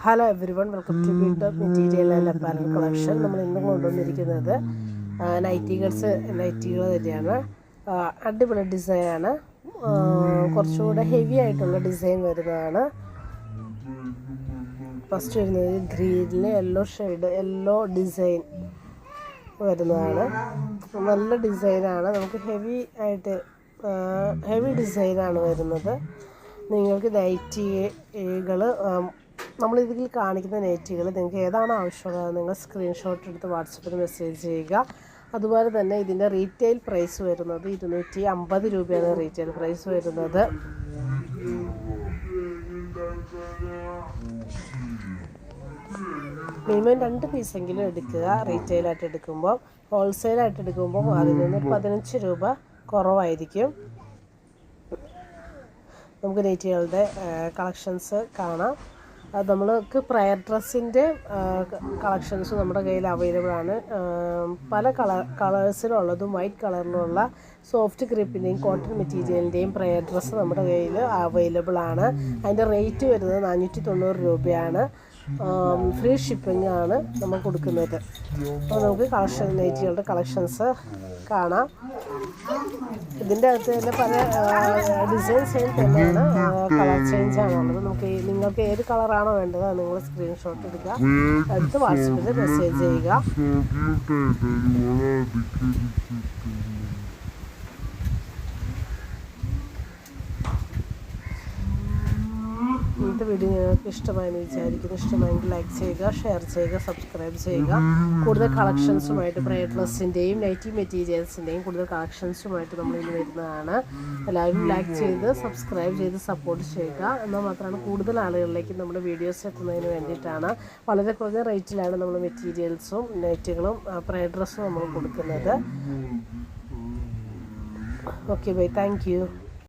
Hello every one, welcome to beauty of material and apparel collection. നമ്മൾ ഇന്ന് കൊണ്ടുവന്നിരിക്കുന്നത് നൈറ്റികൾ തന്നെയാണ്. അടിപൊളി ഡിസൈനാണ്. കുറച്ചുകൂടെ ഹെവി ആയിട്ടുള്ള ഡിസൈൻ വരുന്നതാണ്. ഫസ്റ്റ് വരുന്നത് ഗ്രീനിൽ യെല്ലോ ഡിസൈൻ വരുന്നതാണ്. നല്ല ഡിസൈനാണ്. നമുക്ക് ഹെവി ഡിസൈനാണ് വരുന്നത്. നിങ്ങൾക്ക് നൈറ്റികൾ നമ്മളിതിൽ കാണിക്കുന്ന നൈറ്റികൾ നിങ്ങൾക്ക് ഏതാണോ ആവശ്യമുള്ളത് നിങ്ങൾ സ്ക്രീൻഷോട്ട് എടുത്ത് വാട്സപ്പിൽ മെസ്സേജ് ചെയ്യുക. അതുപോലെ തന്നെ ഇതിൻ്റെ റീറ്റെയിൽ പ്രൈസ് വരുന്നത് 250 രൂപയാണ് റീറ്റെയിൽ പ്രൈസ് വരുന്നത്. മിനിമം 2 പീസെങ്കിലും എടുക്കുക റീറ്റെയിലായിട്ട് എടുക്കുമ്പോൾ. ഹോൾസെയിലായിട്ട് എടുക്കുമ്പോൾ അതിൽ നിന്ന് 15 രൂപ കുറവായിരിക്കും. നമുക്ക് നൈറ്റികളുടെ കളക്ഷൻസ് കാണാം. നമ്മൾക്ക് പ്രയർ ഡ്രസ്സിൻ്റെ കളക്ഷൻസ് നമ്മുടെ കയ്യിൽ അവൈലബിൾ ആണ്. പല കളേഴ്സിലുള്ളതും വൈറ്റ് കളറിലുള്ള സോഫ്റ്റ് ക്രീപ്പിൻ്റെയും കോട്ടൺ മെറ്റീരിയലിൻ്റെയും പ്രയർ ഡ്രസ്സ് നമ്മുടെ കയ്യിൽ അവൈലബിൾ ആണ്. അതിൻ്റെ റേറ്റ് വരുന്നത് 490 രൂപയാണ്. ഫ്രീ ഷിപ്പിംഗ് ആണ് നമ്മൾ കൊടുക്കുന്നത്. അപ്പോൾ നമുക്ക് നൈറ്റികളുടെ കളക്ഷൻസ് കാണാം. ഇതിൻ്റെ അകത്ത് തന്നെ പല ഡിസൈൻ സെയിം തന്നെയാണ്, കളർ ചേഞ്ച് ആണുള്ളത്. നിങ്ങൾക്ക് ഏത് കളറാണോ വേണ്ടത് അത് നിങ്ങൾ സ്ക്രീൻഷോട്ട് എടുക്കുക, അടുത്ത് വാട്സപ്പിൽ മെസ്സേജ് ചെയ്യുക. ഇന്നത്തെ വീഡിയോ നിങ്ങൾക്ക് ഇഷ്ടമായെന്ന് വിചാരിക്കുന്നു. ഇഷ്ടമായെങ്കിൽ ലൈക്ക് ചെയ്യുക, ഷെയർ ചെയ്യുക, സബ്സ്ക്രൈബ് ചെയ്യുക. കൂടുതൽ കളക്ഷൻസുമായിട്ട് പ്രയർ ഡ്രസ്സിൻ്റെയും നൈറ്റി മെറ്റീരിയൽസിൻ്റെയും കൂടുതൽ കളക്ഷൻസുമായിട്ട് നമ്മൾ ഇന്ന് വരുന്നതാണ്. എല്ലാവരും ലൈക്ക് ചെയ്ത് സബ്സ്ക്രൈബ് ചെയ്ത് സപ്പോർട്ട് ചെയ്യുക. എന്നാൽ മാത്രമാണ് കൂടുതൽ ആളുകളിലേക്ക് നമ്മുടെ വീഡിയോസ് എത്തുന്നതിന് വേണ്ടിയിട്ടാണ്. വളരെ കുറഞ്ഞ റേറ്റിലാണ് നമ്മൾ മെറ്റീരിയൽസും നൈറ്റുകളും പ്രയർ ഡ്രസ്സും നമ്മൾ കൊടുക്കുന്നത്. Okay bye, thank you.